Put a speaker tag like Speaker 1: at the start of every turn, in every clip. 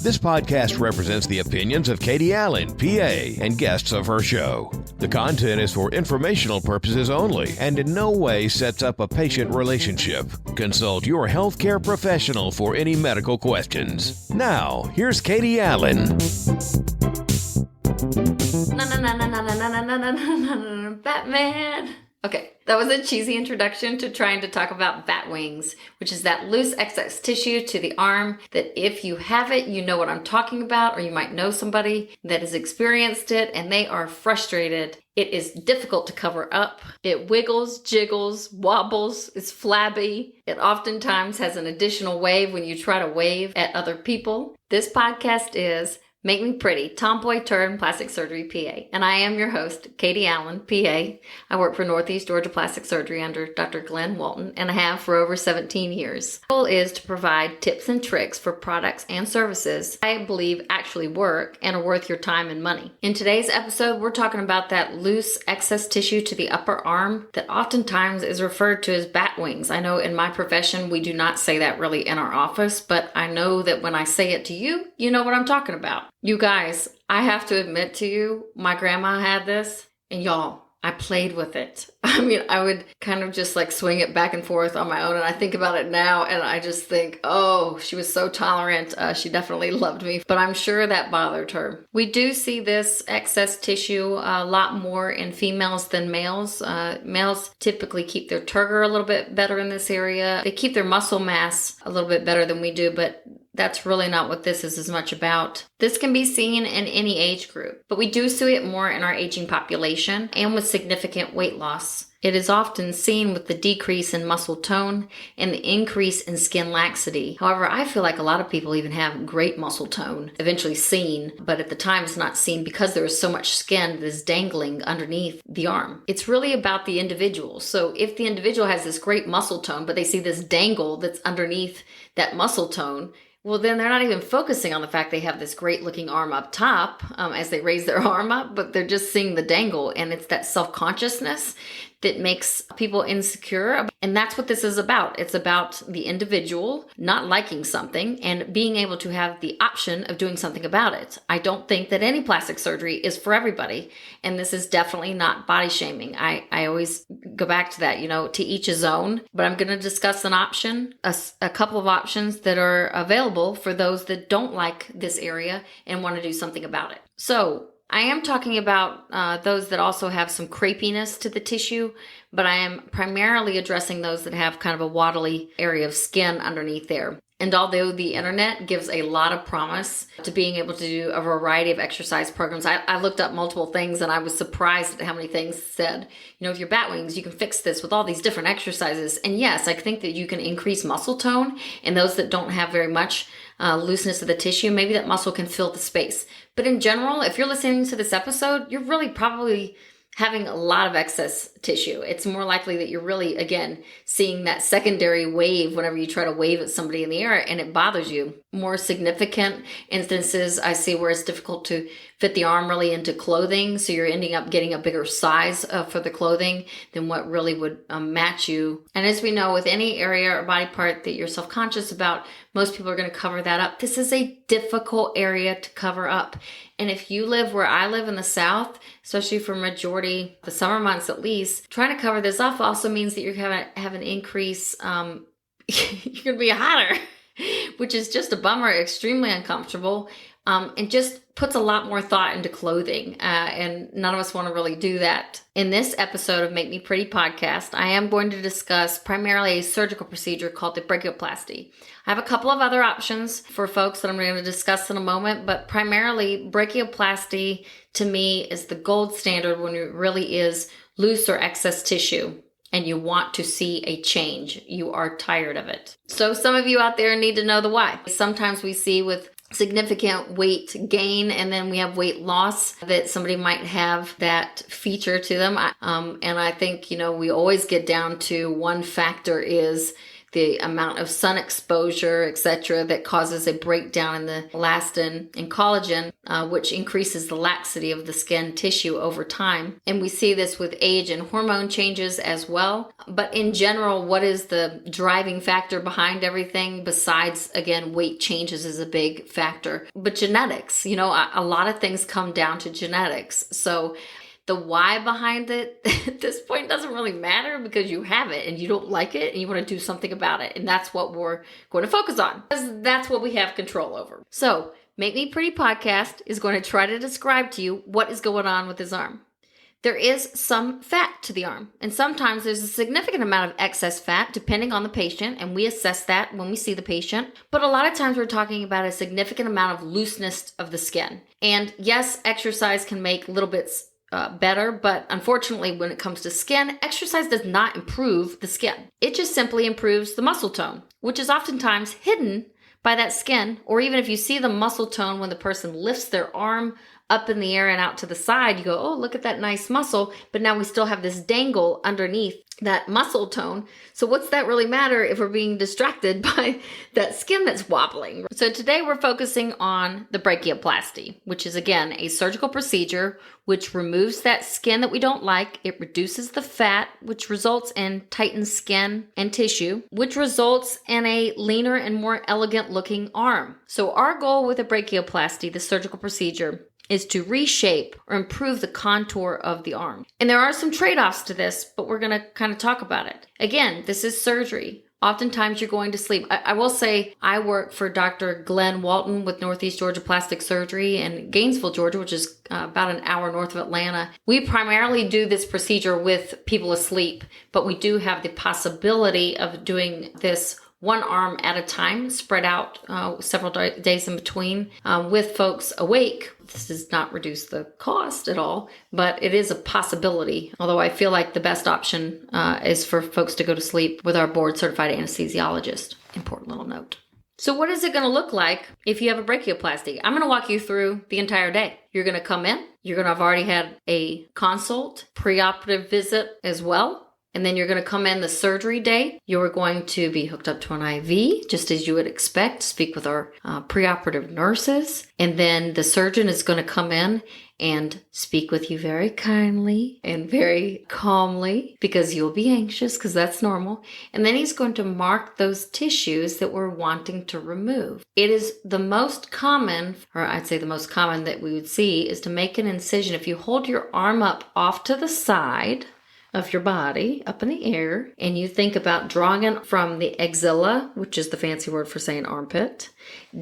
Speaker 1: This podcast represents the opinions of Katie Allen, PA, and guests of her show. The content is for informational purposes only and in no way sets up a patient relationship. Consult your healthcare professional for any medical questions. Now, here's Katie Allen.
Speaker 2: Batman. Okay, that was a cheesy introduction to trying to talk about bat wings, which is that loose excess tissue to the arm that if you have it, you know what I'm talking about, or you might know somebody that has experienced it and they are frustrated. It is difficult to cover up. It wiggles, jiggles, wobbles, it's flabby. It oftentimes has an additional wave when you try to wave at other people. This podcast is Make Me Pretty, Tomboy Turned Plastic Surgery PA. And I am your host, Katie Allen, PA. I work for Northeast Georgia Plastic Surgery under Dr. Glenn Walton, and I have for over 17 years. The goal is to provide tips and tricks for products and services I believe actually work and are worth your time and money. In today's episode, we're talking about that loose excess tissue to the upper arm that oftentimes is referred to as bat wings. I know in my profession, we do not say that really in our office, but I know that when I say it to you, you know what I'm talking about. You guys, I have to admit to you, my grandma had this, and y'all, I played with it. I mean, I would kind of just like swing it back and forth on my own, and I think about it now, and I just think, oh, she was so tolerant. She definitely loved me, but I'm sure that bothered her. We do see this excess tissue a lot more in females than males. Males typically keep their turgor a little bit better in this area. They keep their muscle mass a little bit better than we do, but that's really not what this is as much about. This can be seen in any age group, but we do see it more in our aging population and with significant weight loss. It is often seen with the decrease in muscle tone and the increase in skin laxity. However, I feel like a lot of people even have great muscle tone, eventually seen, but at the time it's not seen because there is so much skin that is dangling underneath the arm. It's really about the individual. So if the individual has this great muscle tone, but they see this dangle that's underneath that muscle tone, well, then they're not even focusing on the fact they have this great looking arm up top as they raise their arm up, but they're just seeing the dangle. And it's that self-consciousness that makes people insecure. And that's what this is about. It's about the individual not liking something and being able to have the option of doing something about it. I don't think that any plastic surgery is for everybody. And this is definitely not body shaming. I always go back to that, to each his own. But I'm going to discuss an option, a couple of options that are available for those that don't like this area and want to do something about it. So I am talking about those that also have some crepiness to the tissue, but I am primarily addressing those that have kind of a waddly area of skin underneath there. And although the internet gives a lot of promise to being able to do a variety of exercise programs, I looked up multiple things and I was surprised at how many things said, with your bat wings, you can fix this with all these different exercises. And yes, I think that you can increase muscle tone in those that don't have very much looseness of the tissue. Maybe that muscle can fill the space. But in general, if you're listening to this episode, you're really probably having a lot of excess tissue. It's more likely that you're really, again, seeing that secondary wave whenever you try to wave at somebody in the air and it bothers you. More significant instances I see where it's difficult to fit the arm really into clothing. So you're ending up getting a bigger size for the clothing than what really would match you. And as we know, with any area or body part that you're self-conscious about, most people are going to cover that up. This is a difficult area to cover up. And if you live where I live in the South, especially for majority, the summer months at least, trying to cover this up also means that you're going to have an increase, you're going to be hotter, which is just a bummer, extremely uncomfortable, and just puts a lot more thought into clothing. And none of us want to really do that. In this episode of Make Me Pretty podcast, I am going to discuss primarily a surgical procedure called the brachioplasty. I have a couple of other options for folks that I'm going to discuss in a moment, but primarily brachioplasty to me is the gold standard when it really is loose or excess tissue and you want to see a change. You are tired of it. So some of you out there need to know the why. Sometimes we see with significant weight gain and then we have weight loss that somebody might have that feature to them. And I think, we always get down to one factor is the amount of sun exposure, etc., that causes a breakdown in the elastin and collagen, which increases the laxity of the skin tissue over time. And we see this with age and hormone changes as well. But in general, what is the driving factor behind everything besides, again, weight changes is a big factor. But genetics, a lot of things come down to genetics. So the why behind it at this point doesn't really matter because you have it and you don't like it and you want to do something about it. And that's what we're going to focus on because that's what we have control over. So Make Me Pretty podcast is going to try to describe to you what is going on with his arm. There is some fat to the arm, and sometimes there's a significant amount of excess fat depending on the patient, and we assess that when we see the patient. But a lot of times we're talking about a significant amount of looseness of the skin. And yes, exercise can make little bits better, but unfortunately when it comes to skin, exercise does not improve the skin. It just simply improves the muscle tone, which is oftentimes hidden by that skin. Or even if you see the muscle tone when the person lifts their arm up in the air and out to the side, you go, oh, look at that nice muscle. But now we still have this dangle underneath that muscle tone. So what's that really matter if we're being distracted by that skin that's wobbling? So today we're focusing on the brachioplasty, which is again a surgical procedure which removes that skin that we don't like. It reduces the fat, which results in tightened skin and tissue, which results in a leaner and more elegant looking arm. So our goal with a brachioplasty, the surgical procedure, is to reshape or improve the contour of the arm. And there are some trade-offs to this, but we're going to kind of talk about it. Again, this is surgery. Oftentimes you're going to sleep. I will say I work for Dr. Glenn Walton with Northeast Georgia Plastic Surgery in Gainesville, Georgia, which is about an hour north of Atlanta. We primarily do this procedure with people asleep, but we do have the possibility of doing this one arm at a time, spread out several days in between with folks awake. This does not reduce the cost at all, but it is a possibility. Although I feel like the best option is for folks to go to sleep with our board certified anesthesiologist. Important little note. So what is it going to look like if you have a brachioplasty? I'm going to walk you through the entire day. You're going to come in. You're going to have already had a consult, preoperative visit as well. And then you're going to come in the surgery day. You're going to be hooked up to an IV, just as you would expect, speak with our preoperative nurses. And then the surgeon is going to come in and speak with you very kindly and very calmly because you'll be anxious because that's normal. And then he's going to mark those tissues that we're wanting to remove. It is the most common, or I'd say the most common that we would see, is to make an incision. If you hold your arm up off to the side of your body up in the air, and you think about drawing it from the axilla, which is the fancy word for saying armpit,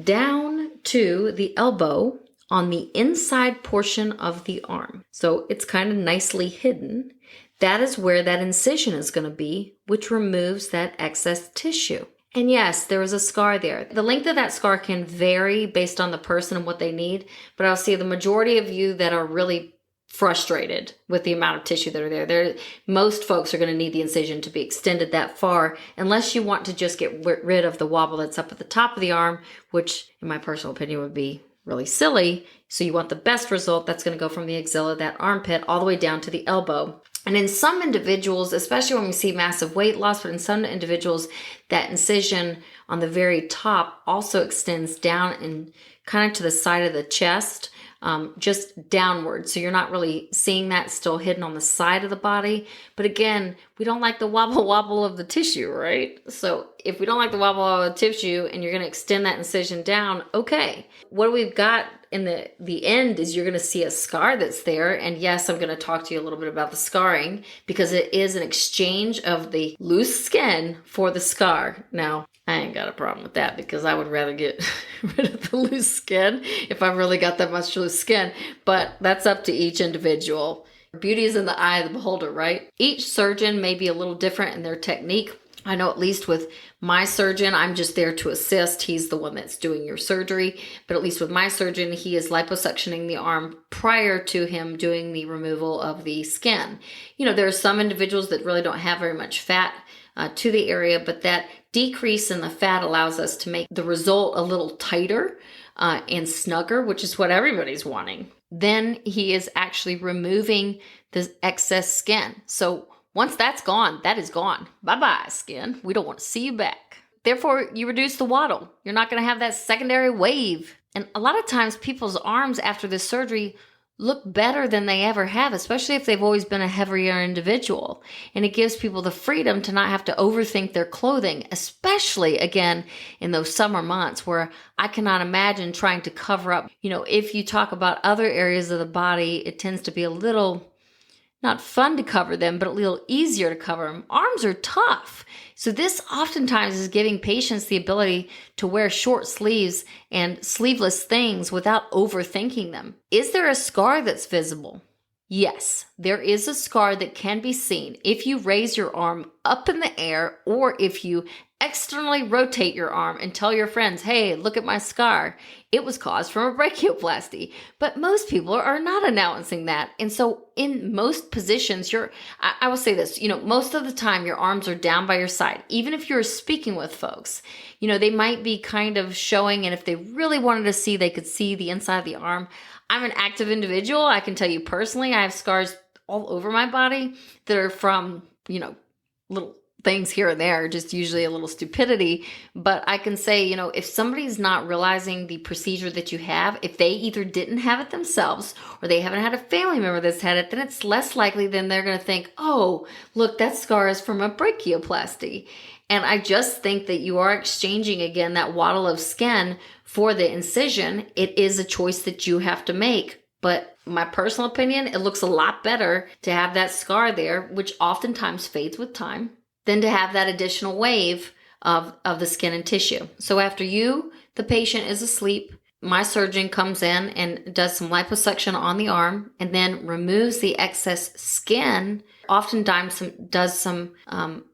Speaker 2: down to the elbow on the inside portion of the arm. So it's kind of nicely hidden. That is where that incision is going to be, which removes that excess tissue. And yes, there is a scar there. The length of that scar can vary based on the person and what they need, but I'll see the majority of you that are really frustrated with the amount of tissue that are there. Most folks are going to need the incision to be extended that far, unless you want to just get rid of the wobble that's up at the top of the arm, which in my personal opinion would be really silly. So you want the best result, that's going to go from the axilla, that armpit, all the way down to the elbow. And in some individuals, especially when we see massive weight loss, but in some individuals, that incision on the very top also extends down and kind of to the side of the chest. Just downward. So you're not really seeing that, still hidden on the side of the body. But again, we don't like the wobble of the tissue, right? So if we don't like the wobble of the tissue and you're going to extend that incision down, okay. What we've got in the end is you're going to see a scar that's there. And yes, I'm going to talk to you a little bit about the scarring because it is an exchange of the loose skin for the scar. Now, I ain't got a problem with that because I would rather get rid of the loose skin if I really got that much loose skin. But that's up to each individual. Beauty is in the eye of the beholder, right? Each surgeon may be a little different in their technique. I know at least with my surgeon, I'm just there to assist. He's the one that's doing your surgery. But at least with my surgeon, he is liposuctioning the arm prior to him doing the removal of the skin. There are some individuals that really don't have very much fat to the area, but that decrease in the fat allows us to make the result a little tighter and snugger, which is what everybody's wanting. Then he is actually removing the excess skin. So Once that's gone, that is gone. Bye-bye, skin. We don't want to see you back. Therefore, you reduce the waddle. You're not going to have that secondary wave. And a lot of times people's arms after this surgery look better than they ever have, especially if they've always been a heavier individual. And it gives people the freedom to not have to overthink their clothing, especially, again, in those summer months where I cannot imagine trying to cover up. If you talk about other areas of the body, it tends to be a little not fun to cover them, but a little easier to cover them. Arms are tough. So this oftentimes is giving patients the ability to wear short sleeves and sleeveless things without overthinking them. Is there a scar that's visible? Yes, there is a scar that can be seen if you raise your arm up in the air or if you externally rotate your arm and tell your friends, hey, look at my scar. It was caused from a brachioplasty. But most people are not announcing that. And so in most positions, I will say this, most of the time your arms are down by your side. Even if you're speaking with folks, they might be kind of showing, and if they really wanted to see, they could see the inside of the arm. I'm an active individual. I can tell you personally, I have scars all over my body that are from, little things here and there, just usually a little stupidity. But I can say, if somebody's not realizing the procedure that you have, if they either didn't have it themselves or they haven't had a family member that's had it, then it's less likely than they're going to think, oh, look, that scar is from a brachioplasty. And I just think that you are exchanging, again, that waddle of skin for the incision. It is a choice that you have to make. But my personal opinion, it looks a lot better to have that scar there, which oftentimes fades with time, than to have that additional wave of the skin and tissue. So after the patient is asleep, my surgeon comes in and does some liposuction on the arm and then removes the excess skin, oftentimes does some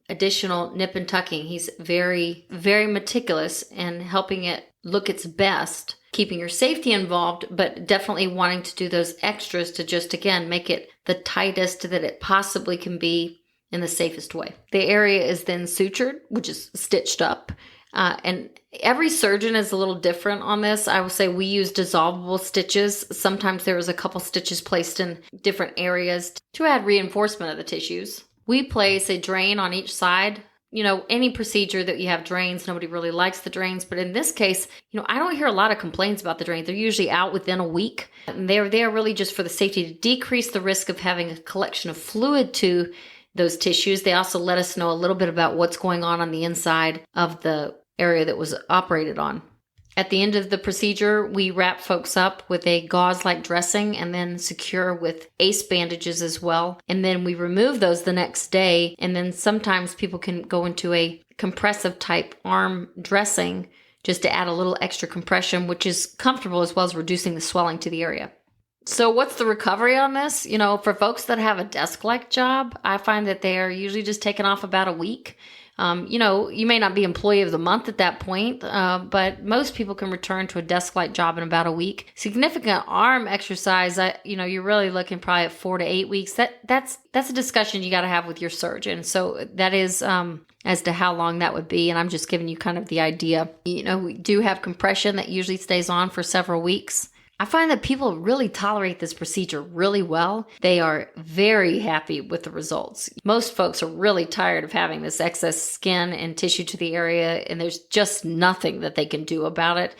Speaker 2: additional nip and tucking. He's very, very meticulous in helping it look its best, keeping your safety involved, but definitely wanting to do those extras to just, again, make it the tightest that it possibly can be in the safest way. The area is then sutured, which is stitched up. And every surgeon is a little different on this. I will say we use dissolvable stitches. Sometimes there is a couple stitches placed in different areas to add reinforcement of the tissues. We place a drain on each side. Any procedure that you have drains, nobody really likes the drains. But in this case, I don't hear a lot of complaints about the drains. They're usually out within a week. And they're there really just for the safety to decrease the risk of having a collection of fluid to those tissues. They also let us know a little bit about what's going on the inside of the area that was operated on. At the end of the procedure, we wrap folks up with a gauze-like dressing and then secure with ACE bandages as well. And then we remove those the next day. And then sometimes people can go into a compressive type arm dressing just to add a little extra compression, which is comfortable as well as reducing the swelling to the area. So what's the recovery on this? For folks that have a desk-like job, I find that they are usually just taken off about a week. You may not be employee of the month at that point, but most people can return to a desk-like job in about a week. Significant arm exercise, you're really looking probably at 4 to 8 weeks. That's a discussion you got to have with your surgeon. So that is as to how long that would be. And I'm just giving you kind of the idea. We do have compression that usually stays on for several weeks. I find that people really tolerate this procedure really well. They are very happy with the results. Most folks are really tired of having this excess skin and tissue to the area, and there's just nothing that they can do about it.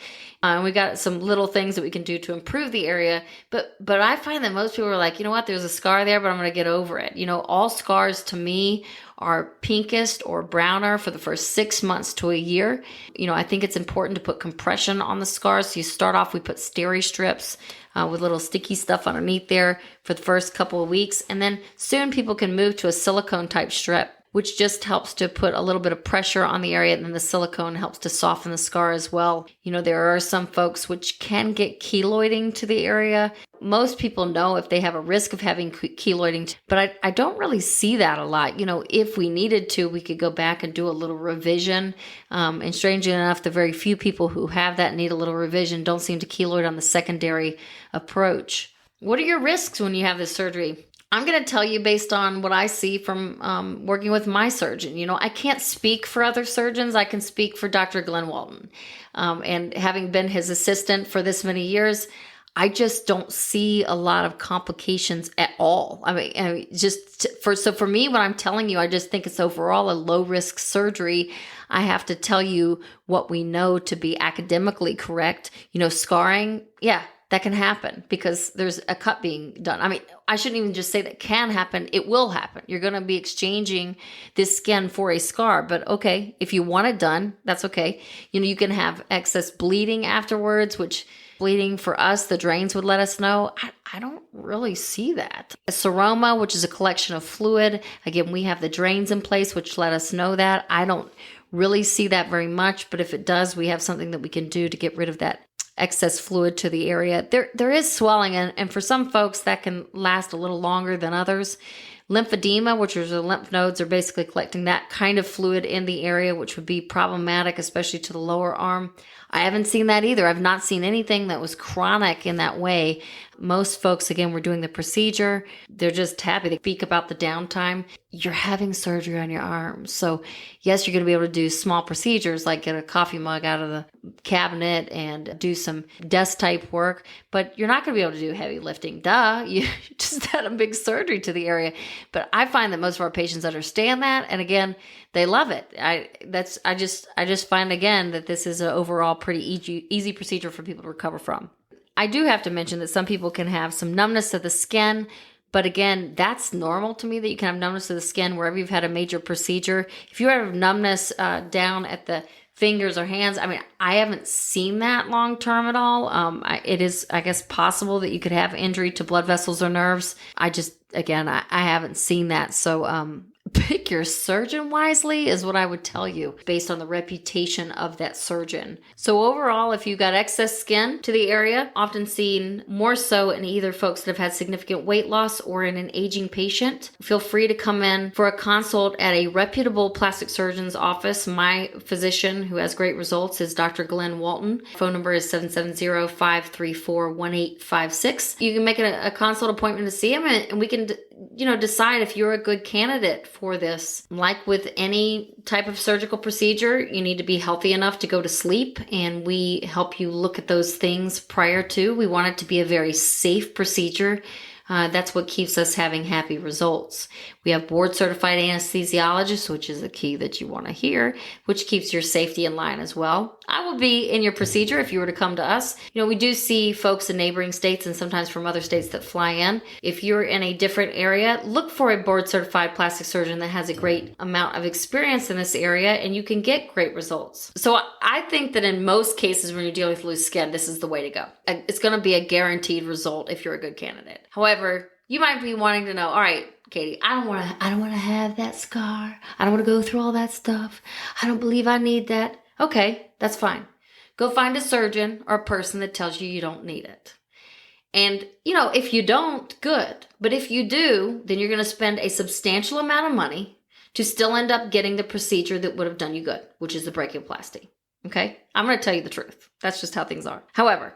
Speaker 2: We got some little things that we can do to improve the area, but I find that most people are like, there's a scar there, but I'm going to get over it. All scars to me are pinkest or browner for the first 6 months to a year. I think it's important to put compression on the scars. So you start off, we put steri strips with little sticky stuff underneath there for the first couple of weeks. And then soon people can move to a silicone type strip, which just helps to put a little bit of pressure on the area, and then the silicone helps to soften the scar as well. There are some folks which can get keloiding to the area. Most people know if they have a risk of having keloiding, but I don't really see that a lot. If we needed to, we could go back and do a little revision. And strangely enough, the very few people who have that need a little revision don't seem to keloid on the secondary approach. What are your risks when you have this surgery? I'm going to tell you based on what I see from working with my surgeon. I can't speak for other surgeons. I can speak for Dr. Glenn Walton. And having been his assistant for this many years, I just don't see a lot of complications at all. For me, when I'm telling you, I just think it's overall a low risk surgery. I have to tell you what we know to be academically correct. Scarring, yeah, that can happen because there's a cut being done. I shouldn't even just say that can happen. It will happen. You're going to be exchanging this skin for a scar. But okay, if you want it done, that's okay. You can have excess bleeding afterwards, which bleeding for us, the drains would let us know. I don't really see that. A seroma, which is a collection of fluid. Again, we have the drains in place, which let us know that. I don't really see that very much, but if it does, we have something that we can do to get rid of that excess fluid to the area. There is swelling, and for some folks that can last a little longer than others. Lymphedema, which is the lymph nodes, are basically collecting that kind of fluid in the area, which would be problematic, especially to the lower arm. I haven't seen that either. I've not seen anything that was chronic in that way. Most folks, again, were doing the procedure. They're just happy. They speak about the downtime. You're having surgery on your arms. So yes, you're going to be able to do small procedures like get a coffee mug out of the cabinet and do some desk type work, but you're not going to be able to do heavy lifting. Duh. You just had a big surgery to the area. But I find that most of our patients understand that. And again, they love it. I just find again that this is an overall pretty easy procedure for people to recover from. I do have to mention that some people can have some numbness of the skin, but again, that's normal to me that you can have numbness of the skin wherever you've had a major procedure. If you have numbness down at the fingers or hands, I haven't seen that long term at all. It is, I guess, possible that you could have injury to blood vessels or nerves. I haven't seen that. So pick your surgeon wisely is what I would tell you based on the reputation of that surgeon. So overall, if you got excess skin to the area, often seen more so in either folks that have had significant weight loss or in an aging patient, feel free to come in for a consult at a reputable plastic surgeon's office. My physician who has great results is Dr. Glenn Walton. Phone number is 770-534-1856. You can make a consult appointment to see him and we can decide if you're a good candidate for this. Like with any type of surgical procedure, you need to be healthy enough to go to sleep, and we help you look at those things prior to. We want it to be a very safe procedure. That's what keeps us having happy results. We have board certified anesthesiologists, which is the key that you want to hear, which keeps your safety in line as well. I will be in your procedure if you were to come to us. We do see folks in neighboring states and sometimes from other states that fly in. If you're in a different area, look for a board certified plastic surgeon that has a great amount of experience in this area and you can get great results. So I think that in most cases when you're dealing with loose skin, this is the way to go. It's going to be a guaranteed result if you're a good candidate. However, you might be wanting to know, all right, Katie, I don't want to have that scar. I don't want to go through all that stuff. I don't believe I need that. Okay, that's fine. Go find a surgeon or a person that tells you you don't need it. And, if you don't, good. But if you do, then you're going to spend a substantial amount of money to still end up getting the procedure that would have done you good, which is the brachioplasty. Okay? I'm going to tell you the truth. That's just how things are. However,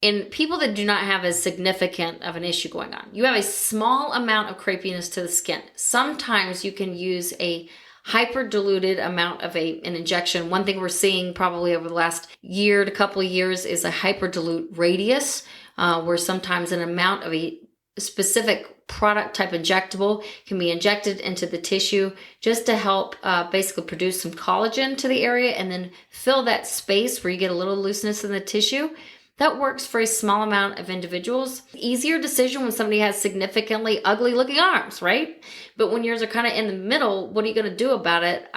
Speaker 2: in people that do not have as significant of an issue going on, you have a small amount of crepiness to the skin. Sometimes you can use a hyper-diluted amount of an injection. One thing we're seeing probably over the last year to couple of years is a hyper-dilute radius, where sometimes an amount of a specific product type injectable can be injected into the tissue just to help basically produce some collagen to the area and then fill that space where you get a little looseness in the tissue. That works for a small amount of individuals. Easier decision when somebody has significantly ugly looking arms, right? But when yours are kind of in the middle, what are you going to do about it?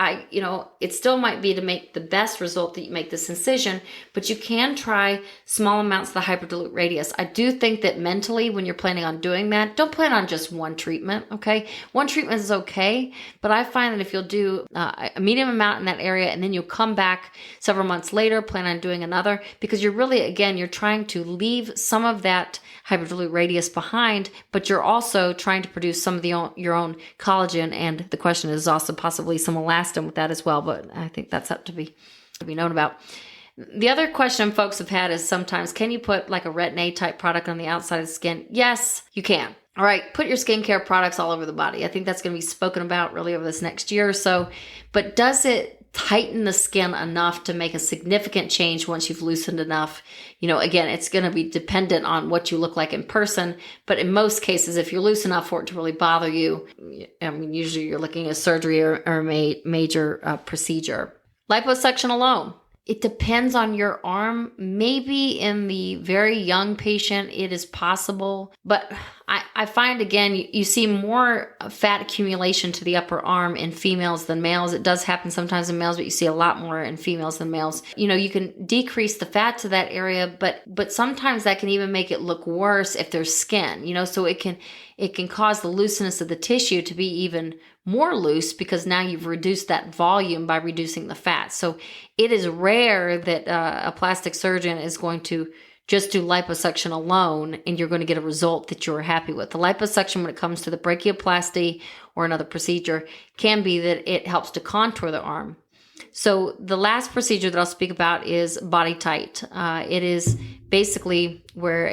Speaker 2: It still might be to make the best result that you make this incision, but you can try small amounts of the hyperdilute radius. I do think that mentally, when you're planning on doing that, don't plan on just one treatment, okay? One treatment is okay, but I find that if you'll do a medium amount in that area and then you'll come back several months later, plan on doing another, because you're really, again, you're trying to leave some of that hyperdilute radius behind, but you're also trying to produce some of your own collagen, and the question is also possibly some elastin with that as well, but I think that's up to be known about. The other question folks have had is sometimes, can you put like a Retin-A type product on the outside of the skin? Yes, you can. All right, put your skincare products all over the body. I think that's going to be spoken about really over this next year or so, but does it tighten the skin enough to make a significant change once you've loosened enough. Again, it's going to be dependent on what you look like in person, but in most cases, if you're loose enough for it to really bother you, usually you're looking at surgery or a major procedure. Liposuction alone. It depends on your arm. Maybe in the very young patient, it is possible. But I find, again, you see more fat accumulation to the upper arm in females than males. It does happen sometimes in males, but you see a lot more in females than males. You can decrease the fat to that area, but sometimes that can even make it look worse if there's skin, so it can cause the looseness of the tissue to be even more loose because now you've reduced that volume by reducing the fat. So it is rare that a plastic surgeon is going to just do liposuction alone and you're going to get a result that you're happy with. The liposuction, when it comes to the brachioplasty or another procedure, can be that it helps to contour the arm. So the last procedure that I'll speak about is body tight. It is basically where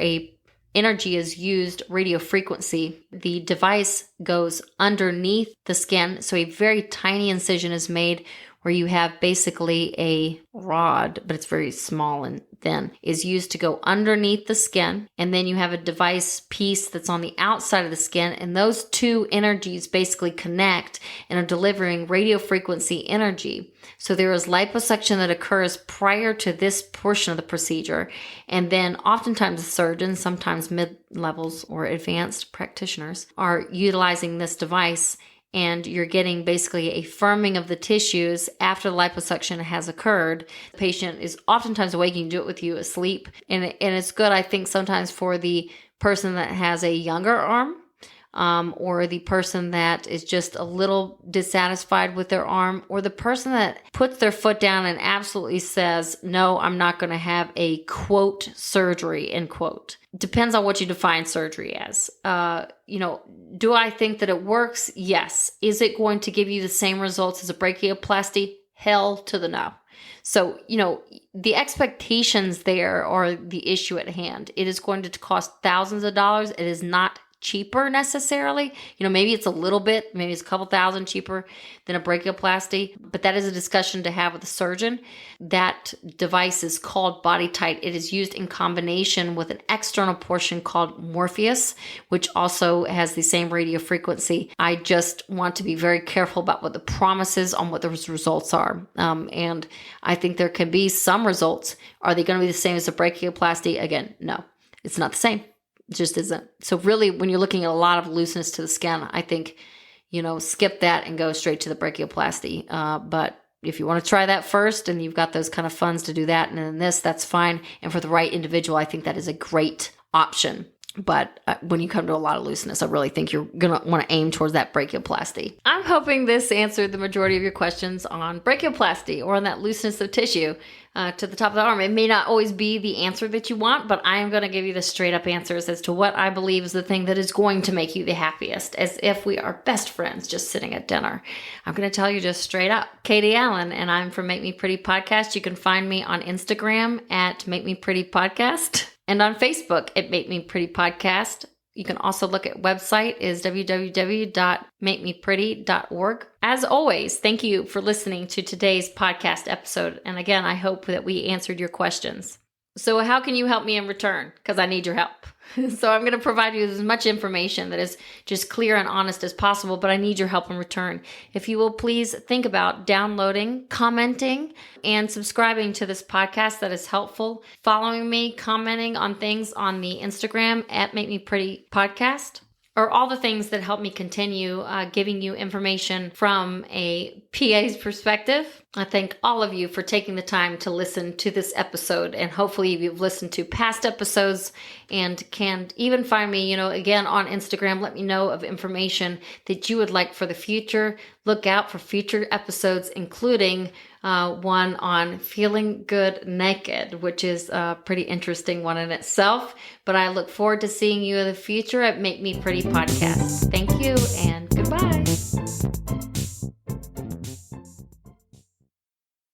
Speaker 2: energy is used, radio frequency. The device goes underneath the skin. So a very tiny incision is made where you have basically a rod, but it's very small and thin, is used to go underneath the skin. And then you have a device piece that's on the outside of the skin. And those two energies basically connect and are delivering radio frequency energy. So there is liposuction that occurs prior to this portion of the procedure. And then oftentimes the surgeons, sometimes mid-levels or advanced practitioners, are utilizing this device, and you're getting basically a firming of the tissues after the liposuction has occurred. The patient is oftentimes awake. You can do it with you asleep. And it's good, I think, sometimes for the person that has a younger arm, or the person that is just a little dissatisfied with their arm, or the person that puts their foot down and absolutely says, no, I'm not going to have a quote surgery, end quote. Depends on what you define surgery as. Do I think that it works? Yes. Is it going to give you the same results as a brachioplasty? Hell to the no. So, the expectations there are the issue at hand. It is going to cost thousands of dollars. It is not cheaper necessarily. Maybe it's a little bit, maybe it's a couple thousand cheaper than a brachioplasty, but that is a discussion to have with the surgeon. That device is called Body Tight. It is used in combination with an external portion called Morpheus, which also has the same radio frequency. I just want to be very careful about what the promises on what those results are. And I think there can be some results. Are they going to be the same as a brachioplasty? Again, no, it's not the same. It just isn't. So really, when you're looking at a lot of looseness to the skin, I think, skip that and go straight to the brachioplasty. But if you want to try that first and you've got those kind of funds to do that, and then that's fine. And for the right individual, I think that is a great option. But when you come to a lot of looseness, I really think you're going to want to aim towards that brachioplasty. I'm hoping this answered the majority of your questions on brachioplasty or on that looseness of tissue to the top of the arm. It may not always be the answer that you want, but I am going to give you the straight up answers as to what I believe is the thing that is going to make you the happiest, as if we are best friends just sitting at dinner. I'm going to tell you just straight up. Katie Allen, and I'm from Make Me Pretty Podcast. You can find me on Instagram at Make Me Pretty Podcast. And on Facebook at Make Me Pretty Podcast. You can also look at website is www.makemepretty.org. As always, thank you for listening to today's podcast episode. And again, I hope that we answered your questions. So how can you help me in return? Because I need your help. So I'm going to provide you with as much information that is just clear and honest as possible, but I need your help in return. If you will please think about downloading, commenting, and subscribing to this podcast that is helpful, following me, commenting on things on the Instagram at Make Me Pretty Podcast, or all the things that help me continue giving you information from a PA's perspective. I thank all of you for taking the time to listen to this episode, and hopefully you've listened to past episodes and can even find me, again on Instagram. Let me know of information that you would like for the future. Look out for future episodes, including one on feeling good naked, which is a pretty interesting one in itself. But I look forward to seeing you in the future at Make Me Pretty Podcast. Thank you and goodbye.